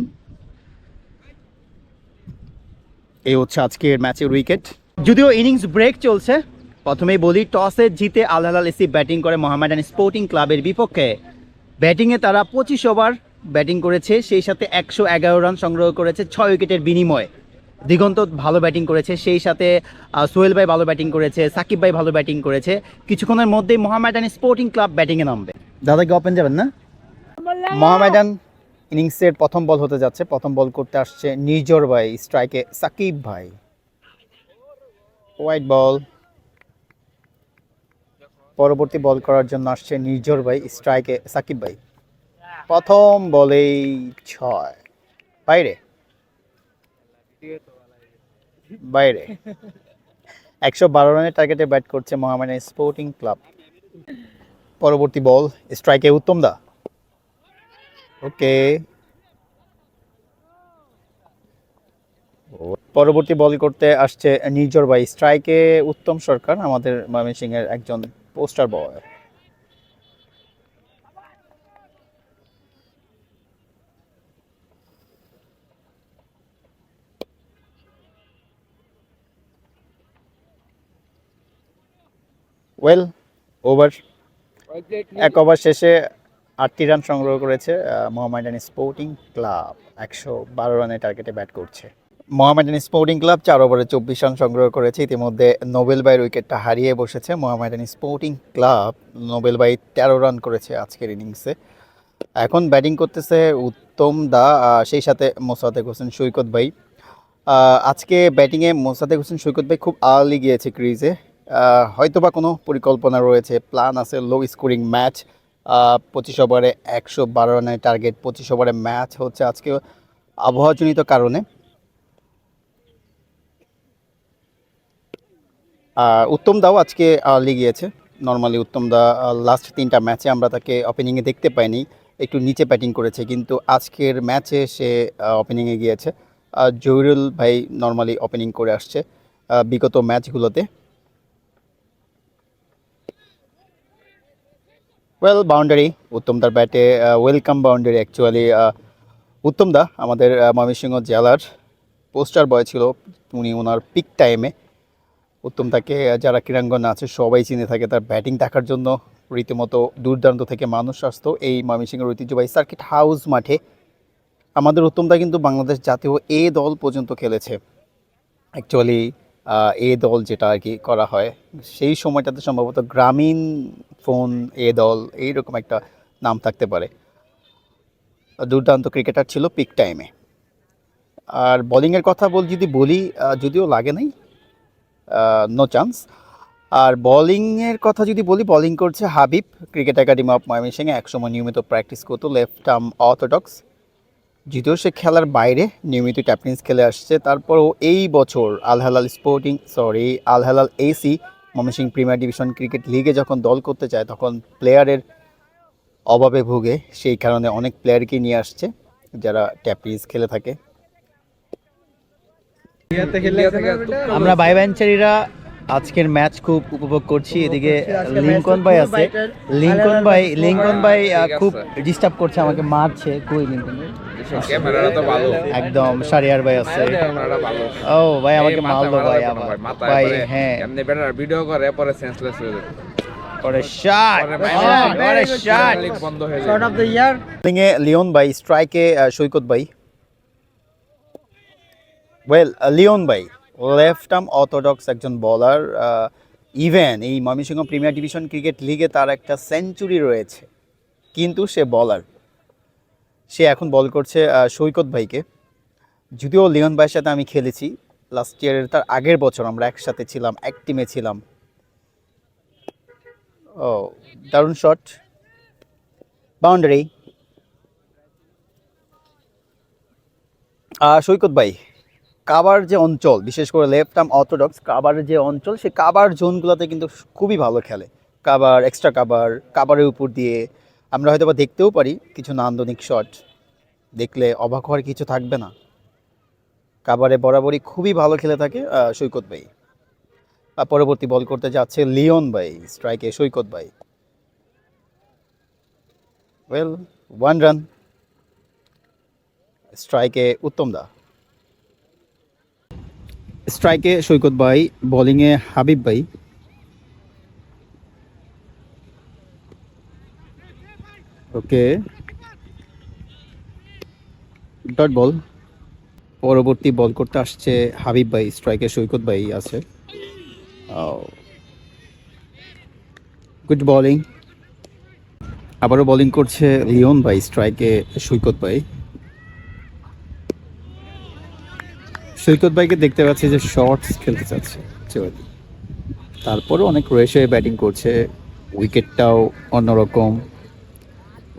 এই হচ্ছে আজকের ম্যাচের উইকেট। যদিও ইনিংস ব্রেক চলছে, প্রথমেই বলি টসে জিতে আল হেলাল এসি ব্যাটিং করে মোহামেডান স্পোর্টিং ক্লাবের বিপক্ষে। ব্যাটিংয়ে তারা 25 ওভার ব্যাটিং করেছে, সেই সাথে 111 রান সংগ্রহ করেছে 6 উইকেটের বিনিময়ে। দিগন্ত ভালো ব্যাটিং করেছে, সেই সাথে সোহেল ভাই ভালো ব্যাটিং করেছে, সাকিব ভাই ভালো ব্যাটিং করেছে। কিছুক্ষণের মধ্যেই মোহামেডান স্পোর্টিং ক্লাব ব্যাটিংয়ে নামবে। দাদাকে ওপেন যাবেন না? মোহামেডান ইনিংসের প্রথম বল হতে যাচ্ছে। প্রথম বল করতে আসছে নির্জর ভাই, স্ট্রাইকে সাকিব ভাই। White ball. পরবর্তী বল করার জন্য আসছে নির্জর ভাই, স্ট্রাইকে সাকিব ভাই। প্রথম বলেই 6, বাইরে বাইরে। 112 রানের টার্গেটে ব্যাট করছে মোহামেডান স্পোর্টিং ক্লাব। পরবর্তী বল স্ট্রাইকে উত্তম দা। ওকে, পরবর্তী বল করতে আসছে নির্জর ভাই, স্ট্রাইকে উত্তম সরকার, আমাদের ময়মনসিংহের একজন পোস্টার বয়। ওয়েল ওভার, 1 ওভার শেষে 8টি রান সংগ্রহ করেছে মোহামেডান স্পোর্টিং ক্লাব। 112 রানের টার্গেটে ব্যাট করছে মোহামেডান স্পোর্টিং ক্লাব। 4 ওভারে 24 রান সংগ্রহ করেছে। ইতিমধ্যে নোবেল ভাইয়ের উইকেটটা হারিয়ে বসেছে মোহামেডান স্পোর্টিং ক্লাব। নোবেল ভাই 13 রান করেছে আজকের ইনিংসে। এখন ব্যাটিং করতেছে উত্তম দা, সেই সাথে মোসাদ্দেক হোসেন সৈকত ভাই। আজকে ব্যাটিংয়ে মোসাদ্দেক হোসেন সৈকত ভাই খুব আর্লি গিয়েছে ক্রিজে। হয়তোবা কোনো পরিকল্পনা রয়েছে, প্ল্যান আছে লো স্কোরিং ম্যাচ। 25 ওভারে 112 রানের টার্গেট, 25 ওভারে ম্যাচ হচ্ছে আজকে আবহাওয়াজনিত কারণে। উত্তম দাও আজকে আর্লি গিয়েছে। নর্মালি উত্তম দা লাস্ট 3টা ম্যাচে আমরা তাকে ওপেনিংয়ে দেখতে পাইনি, একটু নিচে ব্যাটিং করেছে, কিন্তু আজকের ম্যাচে সে ওপেনিংয়ে গিয়েছে। জহিরুল ভাই নর্মালি ওপেনিং করে আসছে বিগত ম্যাচগুলোতে। ওয়েল বাউন্ডারি উত্তমদার ব্যাটে, ওয়েলকাম বাউন্ডারি অ্যাকচুয়ালি। উত্তমদা আমাদের ময়মনসিংহ জেলার পোস্টার বয় ছিল উনি ওনার পিক টাইমে। উত্তমদাকে যারা ক্রীড়াঙ্গনে আছে সবাই চিনে থাকে তার ব্যাটিং দেখার জন্য। রীতিমতো দূরদূরান্ত থেকে মানুষ আসতো এই ময়মনসিংহের ঐতিহ্যবাহী সার্কিট হাউস মাঠে। আমাদের উত্তমদা কিন্তু বাংলাদেশ জাতীয় এ দল পর্যন্ত খেলেছে। অ্যাকচুয়ালি এ দল যেটা আর কি করা হয় সেই সময়টাতে সম্ভবত গ্রামীণ ফোন এ দল এইরকম একটা নাম থাকতে পারে। দুর্দান্ত ক্রিকেটার ছিল পিক টাইমে। আর বোলিংয়ের কথা যদি বলি, যদিও লাগে নাই, নো চান্স। আর বোলিংয়ের কথা যদি বলি, বোলিং করছে হাবিব, ক্রিকেট একাডেমি অফ ময়মনসিংহে। একসময় নিয়মিত প্র্যাকটিস করতো, লেফট আর্ম অর্থোডক্স। যদিও সে খেলার বাইরে নিয়মিত ট্যাপটিন্স খেলে আসছে, তারপরও এই বছর Al Helal AC Mymensingh premier division cricket লিগে যখন দল করতে চায় তখন প্লেয়ারের অভাবে ভুগে, সেই কারণে অনেক প্লেয়ারকে নিয়ে আসছে যারা ট্যাপটিন্স খেলে থাকে। আমরা ভাই বেঞ্চারিরা আজকের ম্যাচ খুব উপভোগ করছি। এদিকে লিঙ্কন ভাই আছে, লিঙ্কন ভাই খুব ডিস্টার্ব করছে, আমাকে মারছে। কই লিঙ্কন ভাই? একদম সারিয়ার ভাই আছে। ও ভাই আমাকে মারলো ভাই আবার ভাই। হ্যাঁ এমনি বেটার ভিডিও করে পরে সেন্সলেস হয়ে যায়। পরে শট বন্ধ হয়ে যায়। Shot of the year. বোলিংয়ে লিওন ভাই, স্ট্রাইকে সৈকত ভাই। ওয়েল লিওন ভাই লেফট আর্ম অর্থোডক্স একজন বোলার। ইভেন এই ময়মনসিংহ প্রিমিয়ার ডিভিশন ক্রিকেট লিগে তার একটা সেঞ্চুরি রয়েছে, কিন্তু সে বোলার। সে এখন বল করছে সৈকত ভাইকে। যদিও লিওন ভাইয়ের সাথে আমি খেলেছি, লাস্ট ইয়ারের তার আগের বছর আমরা একসাথে ছিলাম, এক টিমে ছিলাম। ও দারুণ শট, বাউন্ডারি। সৈকত ভাই, কাবার যে অঞ্চল, বিশেষ করে লেফট আর্ম অর্থোডক্স কাবারের যে অঞ্চল, সেই কাবার জোনগুলোতে কিন্তু খুবই ভালো খেলে। কাবার, এক্সট্রা কাবার, কাবারের উপর দিয়ে আমরা হয়তো বা দেখতেও পারি কিছু নান্দনিক শট, দেখলে অবাক হওয়ার কিছু থাকবে না। কাবারে বরাবরই খুবই ভালো খেলে থাকে সৈকত ভাই। পরবর্তী বল করতে যাচ্ছে লিওন ভাই, স্ট্রাইকে সৈকত ভাই। Well, 1 run. স্ট্রাইকে উত্তম দা, স্ট্রাইকে সৈকত ভাই, বোলিংয়ে হাবিব ভাই। Okay, dot ball. পরবর্তী বল করতে আসছে হাবিব ভাই, স্ট্রাইকে সৈকত ভাই আছে। Good bowling. আবারও বোলিং করছে লিওন ভাই, স্ট্রাইকে সৈকত ভাই। সৈকত ভাইকে দেখতে পাচ্ছি যে শর্টস খেলতে চাচ্ছে, তারপরও অনেক রেশে ব্যাটিং করছে। উইকেটটাও অন্যরকম,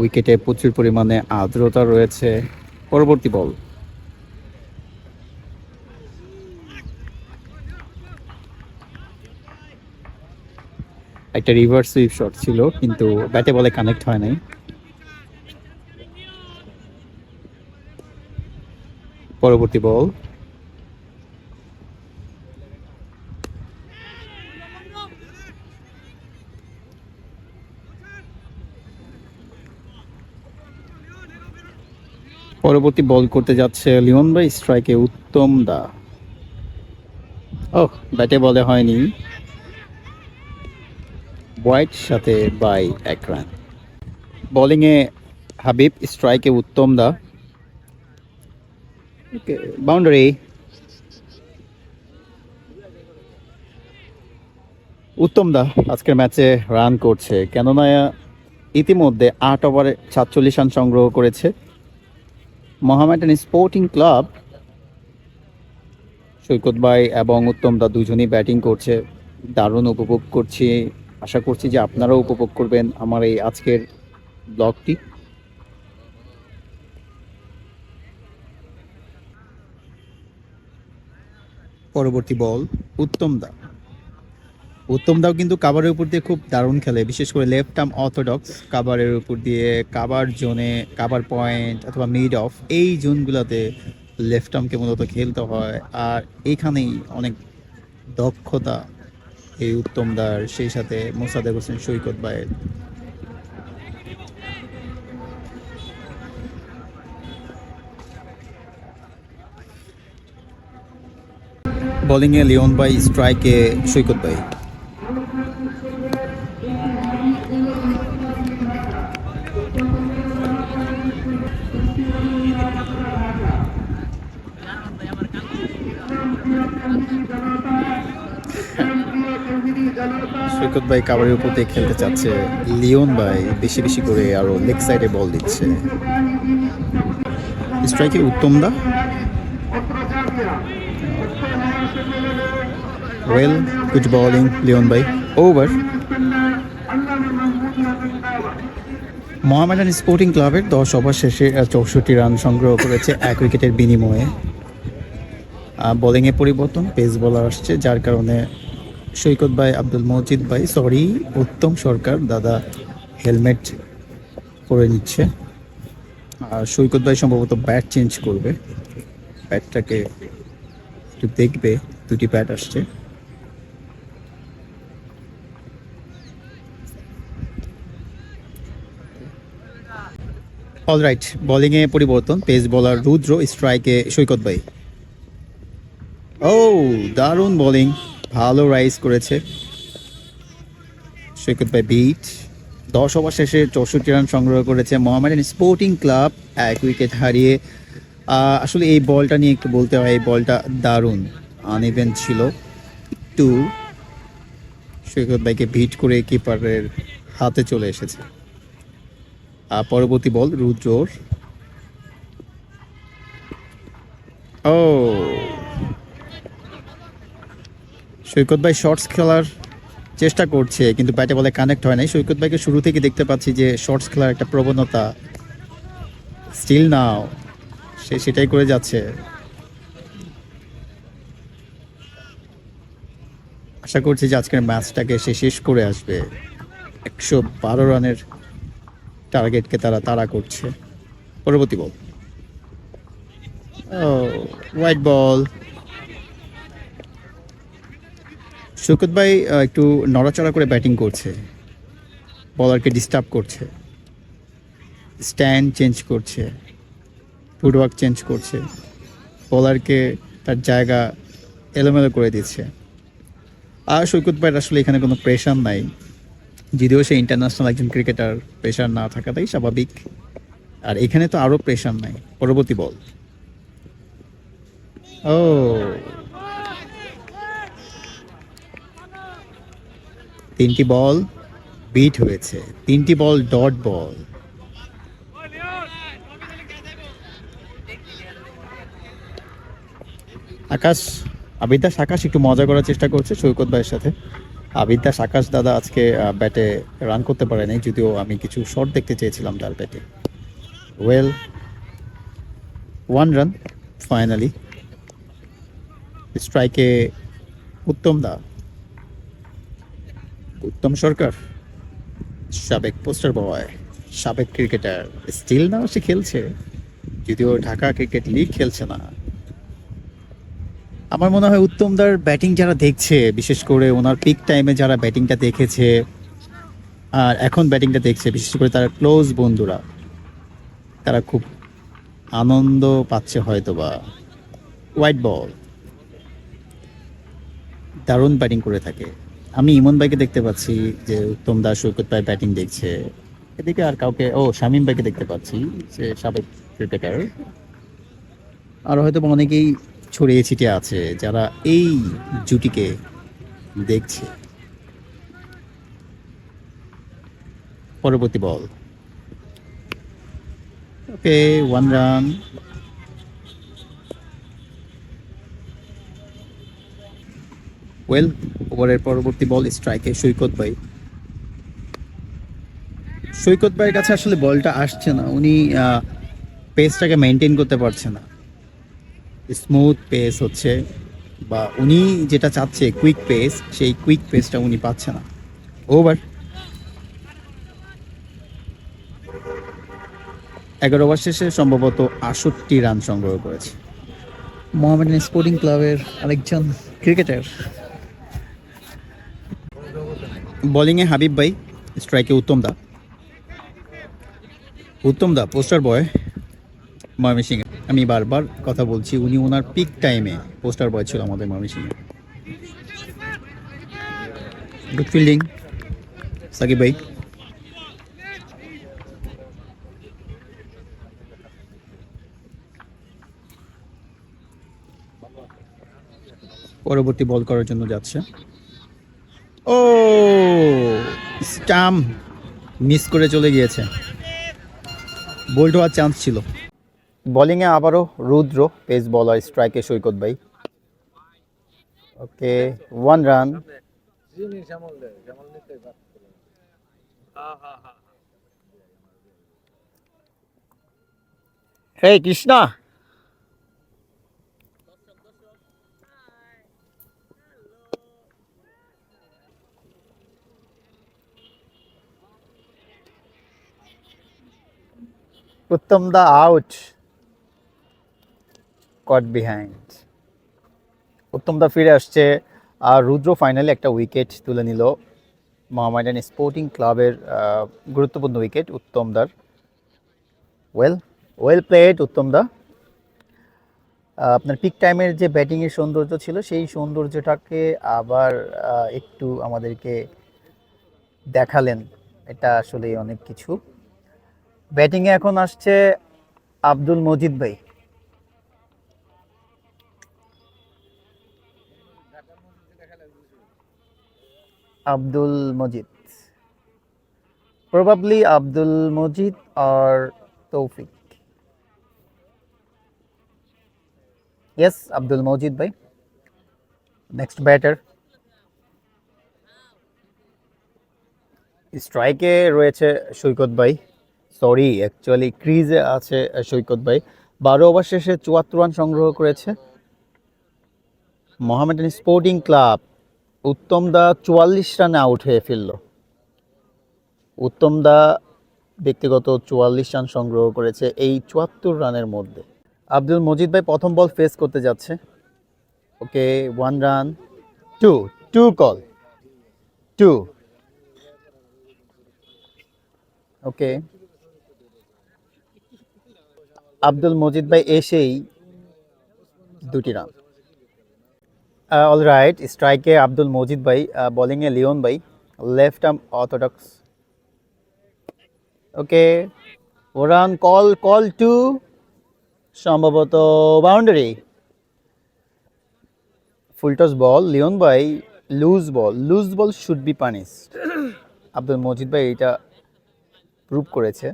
উইকেটে প্রচুর পরিমাণে আর্দ্রতা রয়েছে। পরবর্তী বল, একটা রিভার্স সুইপ শট ছিল কিন্তু ব্যাটে বলে কানেক্ট হয় নাই। পরবর্তী বল, পরবর্তী বল করতে যাচ্ছে লিওন ভাই, স্ট্রাইকে উত্তম দা। ওহ, ব্যাটে বলে হয়নি, হোয়াইট সাথে বাই 1 রান। বোলিংয়ে হাবিব, স্ট্রাইকে উত্তম দা। ওকে, বাউন্ডারি। উত্তম দা আজকের ম্যাচে রান করছে, কেননা ইতিমধ্যে 8 ওভারে 47 রান সংগ্রহ করেছে। মোহামেডান স্পোর্টিং ক্লাব, সৈকত ভাই এবং উত্তম দা দুজনই ব্যাটিং করছে, দারুণ উপভোগ করছি। আশা করছি যে আপনারাও উপভোগ করবেন আমার এই আজকের ব্লগটি। পরবর্তী বল, উত্তম দা। উত্তম দাও কিন্তু কাভারের উপর দিয়ে খুব দারুণ খেলে, বিশেষ করে লেফট আর্ম অর্থোডক্স কাভারের উপর দিয়ে, কাভার জোনে, কাভার পয়েন্ট অথবা মিড অফ, এই জোনগুলোতে লেফট আর্মকে মূলত খেলতে হয়। আর এইখানেই অনেক দক্ষতা এই উত্তম দার, সেই সাথে মোসাদ্দেক হোসেন সৈকত ভাইয়ের। বোলিংয়ে লিওন ভাই, স্ট্রাইকে সৈকত ভাই। সৈকত ভাই কাভারের উপর দিয়ে খেলতে চাচ্ছে, লিওন ভাই বেশি বেশি করে আরো লেগ সাইডে বল দিচ্ছে। স্ট্রাইকে উত্তম দা। ওয়েল, গুড বোলিং লিওন ভাই। ওভার। মোহামেডান স্পোর্টিং ক্লাবের 10 ওভার শেষে 64 রান সংগ্রহ করেছে 1 উইকেটের বিনিময়ে। বোলিংয়ে পরিবর্তন, পেস বোলার আসছে, যার কারণে সৈকত ভাই, আব্দুল মজিদ ভাই, সরি উত্তম সরকার দাদা হেলমেট পরে নিচ্ছে। আর সৈকত ভাই সম্ভবত ব্যাট চেঞ্জ করবে, ব্যাটটাকে একটু দেখবে, 2টি ব্যাট আসছে। অলরাইট, বোলিংয়ে পরিবর্তন, পেস বোলার রুদ্র, স্ট্রাইকে সৈকত ভাই। ও দারুণ বোলিং, ভালো রাইজ করেছে সৈকত ভাই, বিট। 10 ওভার শেষে 64 রান সংগ্রহ করেছে মোহামেডান স্পোর্টিং ক্লাব 1 উইকেট হারিয়ে। আসলে এই বলটা নিয়ে একটু বলতে হয়, এই বলটা দারুণ আনইভেন ছিল, একটু সৈকত ভাইকে বিট করে কিপারের হাতে চলে এসেছে। পরবর্তী বল রুদ্রর। ও সৈকত ভাই শর্টস খেলার চেষ্টা করছে কিন্তু ব্যাটে বলে কানেক্ট হয় নাই। সৈকত ভাইকে শুরু থেকে দেখতে পাচ্ছি যে শর্টস খেলার একটা প্রবণতা, স্টিল নাও সে সেটাই করে যাচ্ছে। আশা করছি যে আজকের ম্যাচটাকে সে শেষ করে আসবে। 112 রানের টার্গেটকে তারা তাড়া করছে। পরবর্তী বল, হোয়াইট বল। সৈকত ভাই একটু নড়াচড়া করে ব্যাটিং করছে, বলারকে ডিস্টার্ব করছে, স্ট্যান্ড চেঞ্জ করছে, ফুটওয়ার্ক চেঞ্জ করছে, বলারকে তার জায়গা এলোমেলো করে দিচ্ছে। আর সৈকত ভাইয়ের আসলে এখানে কোনো প্রেশার নাই, যদিও সে ইন্টারন্যাশনাল একজন ক্রিকেটার, প্রেশার না থাকাটাই স্বাভাবিক। আর এখানে তো আরও প্রেশার নাই। পরবর্তী বল, ও তিনটি বল বিট হয়েছে, তিনটি বল ডট বল। আবিদাস আকাশ একটু মজা করার চেষ্টা করছে সৈকত ভাইয়ের সাথে। আবিদাস আকাশ দাদা আজকে ব্যাটে রান করতে পারে নাই, যদিও আমি কিছু শট দেখতে চেয়েছিলাম তার ব্যাটে। Well, 1 run finally. স্ট্রাইকে উত্তম সরকার, সাবেক পোস্টার বয়, সাবেক ক্রিকেটার, স্টিল নাও সে খেলছে, যদিও ঢাকা ক্রিকেট লিগ খেলছে না। আমার মনে হয় উত্তমদার ব্যাটিং যারা দেখছে, বিশেষ করে ওনার পিক টাইমে যারা ব্যাটিংটা দেখেছে আর এখন ব্যাটিংটা দেখছে, বিশেষ করে তার ক্লোজ বন্ধুরা, তারা খুব আনন্দ পাচ্ছে হয়তোবা। হোয়াইট বল, দারুণ ব্যাটিং করে থাকে। আমি ইমন ভাইকে দেখতে পাচ্ছি যে উত্তম দাস সৈকত ভাই ব্যাটিং দেখছে, এদিকে আর কাউকে, শামীম ভাইকে দেখতে পাচ্ছি, সে সাবেক ক্রিকেটার। আর হয়তো অনেকেই ছড়িয়ে ছিটিয়ে আছে যারা এই জুটিকে দেখছে। পরবর্তী বল, ওকে, 1 রান। ওয়েল, ওভারের পরবর্তী বল স্ট্রাইকে সৈকত ভাই। সৈকত ভাইয়ের কাছে আসলে বলটা আসছে না, উনি পেসটাকে মেনটেন করতে পারছে না। স্মুথ পেস হচ্ছে, বা উনি যেটা চাচ্ছে কুইক পেস, সেই কুইক পেসটা উনি পাচ্ছে না। ওভার 11 ওভার শেষে সম্ভবত 68 রান সংগ্রহ করেছে মোহামেডান স্পোর্টিং ক্লাবের আরেকজন ক্রিকেটার। বোলিংয়ে হাবিব ভাই, স্ট্রাইকে উত্তম দা পোস্টার বয় ময়মনসিংহে। আমি বারবার কথা বলছি, উনি ওনার পিক টাইমে পোস্টার বয় ছিল আমাদের ময়মনসিংহে। গুড ফিল্ডিং সাকিব ভাই। পরবর্তী বল করার জন্য যাচ্ছে, ও স্টাম্প মিস করে চলে গিয়েছে, বোল্ড হওয়ার চান্স ছিল। বোলিংয়ে আবারও রুদ্র, পেস বলার, স্ট্রাইকে সৈকত ভাই। ওকে, 1 রান। হে কৃষ্ণা, উত্তম দা আউট, কট বিহাইন্ড। উত্তম দা ফিরে আসছে, আর রুদ্র ফাইনালি একটা উইকেট তুলে নিল। মোহামেডান স্পোর্টিং ক্লাবের গুরুত্বপূর্ণ উইকেট উত্তম দার। ওয়েল প্লেড উত্তম দা। আপনার পিক টাইমের যে ব্যাটিংয়ের সৌন্দর্য ছিল, সেই সৌন্দর্যটাকে আবার একটু আমাদেরকে দেখালেন, এটা আসলে অনেক কিছু। ব্যাটিংয়ে এখন আসছে আব্দুল মজিদ ভাই। আব্দুল মজিদ, প্রবাবলি আব্দুল মজিদ আর তৌফিক। ইয়েস, আব্দুল মজিদ ভাই নেক্সট ব্যাটার। স্ট্রাইকে রয়েছে সৈকত ভাই, সরি অ্যাকচুয়ালি ক্রিজে আছে সৈকত ভাই। 12 ওভার শেষে 74 রান সংগ্রহ করেছে। মোহামেডান স্পোর্টিং ক্লাব, উত্তম দা 44 রানে আউট হয়ে ফেলল। উত্তম দা ব্যক্তিগত 44 রান সংগ্রহ করেছে এই 74 রানের মধ্যে। আব্দুল মজিদ ভাই প্রথম বল ফেস করতে যাচ্ছে। ওকে, 1 রান, 2 কল, 2। ওকে, আব্দুল মজিদ ভাই এসেই 2টি রান। অলরাইট, স্ট্রাইকে আব্দুল মজিদ ভাই, বোলিংয়ে লিওন ভাই, left arm orthodox. Okay, run, call 2, সম্ভবত বাউন্ডারি। ফুলটস বল, লিওন ভাই, loose ball should be punished. Abdul Majid ভাই এটা প্রুভ করেছে।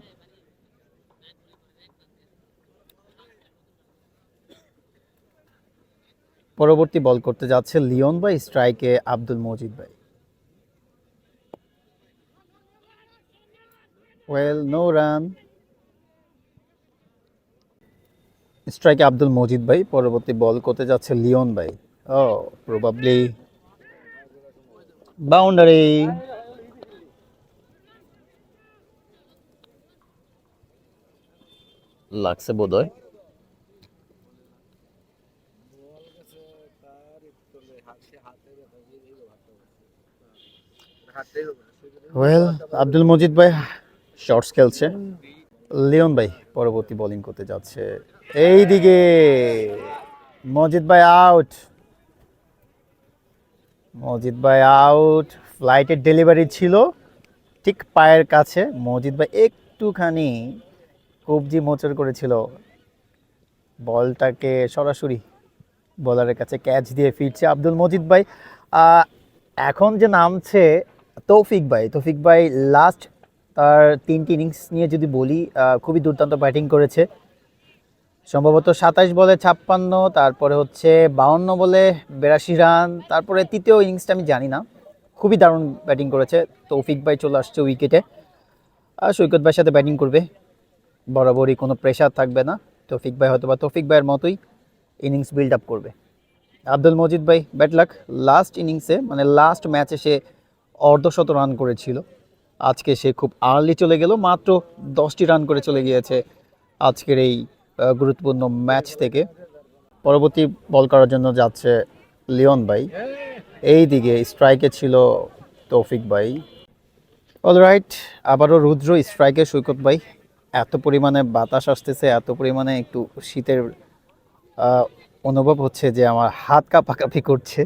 পরবর্তী বল করতে যাচ্ছে লিওন ভাই, স্ট্রাইকে আব্দুল মজিদ ভাই। Well, no run. স্ট্রাইকে আব্দুল মজিদ ভাই, পরবর্তী বল করতে যাচ্ছে লিওন ভাই। ও, প্রবাবলি বাউন্ডারি। লাগছে বোধহয়। ওয়েল, আব্দুল মজিদ ভাই শর্টস খেলছে। লিওন ভাই পরবর্তী বোলিং করতে যাচ্ছে। এইদিকে মজিদ ভাই আউট। মজিদ ভাই আউট। ফ্লাইটের ডেলিভারি ছিল ঠিক পায়ের কাছে। মজিদ ভাই একটুখানি কবজি মোচড় করেছিল, বলটাকে সরাসরি বলারের কাছে ক্যাচ দিয়ে ফিরছে আব্দুল মজিদ ভাই। এখন যে নামছে তৌফিক ভাই লাস্ট তার 3টি ইনিংস নিয়ে যদি বলি, খুবই দুর্দান্ত ব্যাটিং করেছে। সম্ভবত 27 বলে 56, তারপরে হচ্ছে 52 বলে 82 রান, তারপরে তৃতীয় ইনিংসটা আমি জানি না। খুবই দারুণ ব্যাটিং করেছে তৌফিক ভাই। চলে আসছে উইকেটে, আর সৈকত ভাইয়ের সাথে ব্যাটিং করবে, বরাবরই কোনো প্রেশার থাকবে না। তৌফিক ভাই হয়তো বা তৌফিক ভাইয়ের মতোই ইনিংস বিল্ড আপ করবে। আব্দুল মজিদ ভাই ব্যাড লাক, লাস্ট ইনিংসে মানে লাস্ট ম্যাচে সে অর্ধশত রান করেছিল। আজকে সে খুব আর্লি চলে গেল, মাত্র 10টি রান করে চলে গিয়েছে আজকের এই গুরুত্বপূর্ণ ম্যাচ থেকে। পরবর্তী বল করার জন্য যাচ্ছে লিওন ভাই। এই দিকে স্ট্রাইকে ছিল তৌফিক ভাই। অলরাইট, আবারও রুদ্র স্ট্রাইকে সৈকত ভাই। এত পরিমাণে বাতাস আসতেছে, এত পরিমাণে একটু শীতের অনুভব হচ্ছে যে আমার হাত কাঁপাকাঁপি করছে।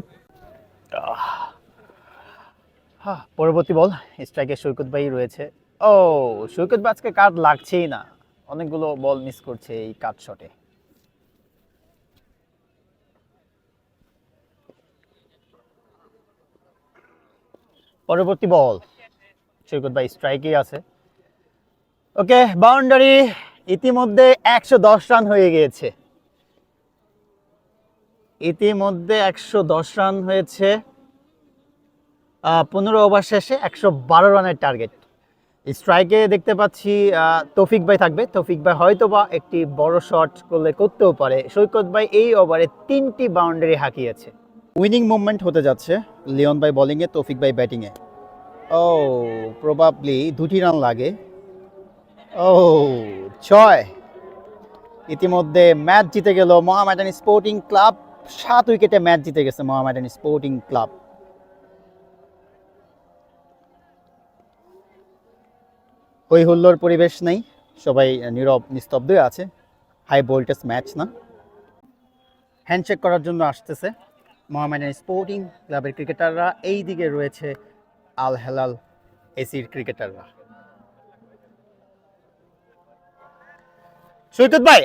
পরবর্তী বল, স্ট্রাইকে সৈকত ভাই রয়েছে। ও, সৈকত ভাই আজকে কাট লাগছেই না, অনেকগুলো বল মিস করছে এই কাট শটে। পরবর্তী বল, সৈকত ভাই স্ট্রাইকেই আছে। ওকে, বাউন্ডারি। ইতিমধ্যে 110 রান হয়ে গিয়েছে। ইতিমধ্যে 110 রান হয়েছে। 15 ওভার শেষে 112 রানের টার্গেট। স্ট্রাইকে দেখতে পাচ্ছি তৌফিক ভাই থাকবে। তৌফিক ভাই হয়তো বা একটি বড় শট করলে করতেও পারে। সৈকত ভাই এই ওভারে 3টি বাউন্ডারি হাঁকিয়েছে। উইনিং মুভমেন্ট হতে যাচ্ছে, লিওন ভাই বোলিংয়ে, তৌফিক ভাই ব্যাটিংয়ে। ও, প্রবাবলি 2টি রান লাগে। ও, 6। ইতিমধ্যে ম্যাচ জিতে গেল মোহামেডান স্পোর্টিং ক্লাব। 7 উইকেটে ম্যাচ জিতে গেছে মোহামেডান স্পোর্টিং ক্লাব। হই হুল্লোড় পরিবেশ নেই, সবাই নীরব নিস্তব্ধই আছে। হাই ভোল্টেজ ম্যাচ না। হ্যান্ডশেক করার জন্য আসতেছে মোহামেডান স্পোর্টিং ক্লাবের ক্রিকেটাররা। এই দিকে রয়েছে আল হেলাল এসির ক্রিকেটাররা। সৈকত ভাই,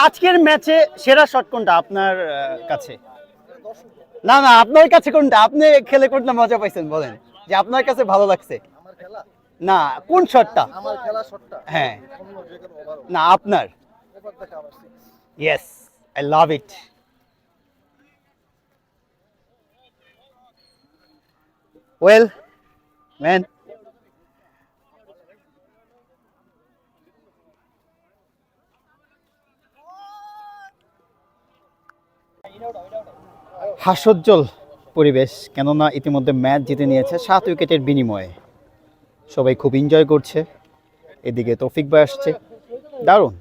আজকের ম্যাচে সেরা শট কোনটা আপনার কাছে? না, আপনার কাছে কোনটা? আপনি খেলে কোনটা মজা পাইছেন বলেন, যে আপনার কাছে ভালো লাগছে? আমার খেলা, না, কোন শটটা? আমার খেলা শটটা, হ্যাঁ, ওভার না আপনার। দেখা আবার 6। Yes, I love it. Well man, হাস্যোজ্জ্বল পরিবেশ, কেননা ইতিমধ্যে ম্যাচ জিতে নিয়েছে 7 উইকেটের বিনিময়ে। সবাই খুব এনজয় করছে। এদিকে তৌফিক ভাই আসছে, দারুণ।